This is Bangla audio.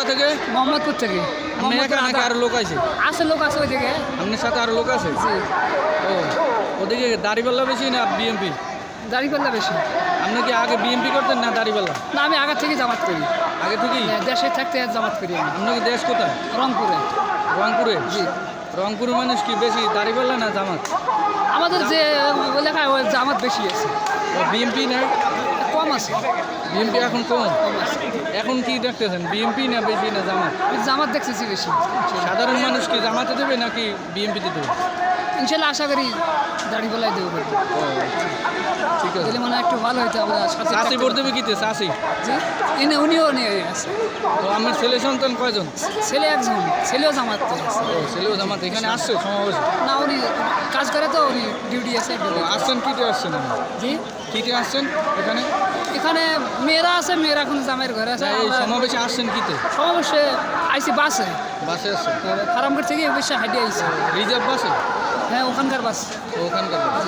কোথা থেকে? মোহাম্মদপুর থেকে। আপনি একা নাকি আরো লোক আছে? আছে লোক আছে ওই দিকে। আপনার সাথে আরো লোক আছে? জি, ও, ওদিকে দাড়িপাল্লা বেশি না বিএমপি? দাঁড়িপাল্লা বেশি। আপনি কি আগে বিএমপি করতেন না দাড়িপাল্লা? না, আমি আগে থেকে জামাত করি। আগে থেকেই? দেশে থাকতে জামাত করি আমি। আপনার কি দেশ কোথায়? রংপুরে। রংপুরে? জি। রংপুরের মানুষ কি বেশি দাড়িপাল্লা না জামাত? আমাদের যে এলাকায় ওই জামাত বেশি আছে, বিএমপি না? কম আছে। বিএমপি এখন কম? কম আছে। এখন কি দেখতেছেন, বিএমপি না বেশি না জামাত? আমি জামাত দেখতেছি বেশি। সাধারণ মানুষ কি জামাতে দেবে নাকি বিএমপিতে দেবে? ইনশাল্লাহ আশা করি দাঁড়িপাল্লাই দেবো। ঠিক আছে। দিলে মানে একটু ভালো হইতো আমরা সাথে চাষি থাকতে ভোট দেবে কিতে? চাষি? জি, উনিও নিয়ে আছে। তো আমার ছেলে সন্তান কয়জন? ছেলে একজন, ছেলেও জামাত আছে। ও, ছেলেও জামাত এখানে আসছে সমাবেশে? না, উনি কাজ করে তো, উনি ডিউটি আছে। ও, আসছেন কিতে আসছেন? জি, কিতে আসছেন এখানে? এখানে মেয়েরা আছে, মেয়েরা এখন জামাইয়ের ঘরে আছে। না, এই সমাবেশে আসছেন কিতে? সমাবেশে আইসি বাসে, বাসে আসছেন? ফার্মগেট থেকে বেশি হাইটে আইসি। রিজার্ভ বাসে? হ্যাঁ, ওখানকার বাস। ওখানকার বাস।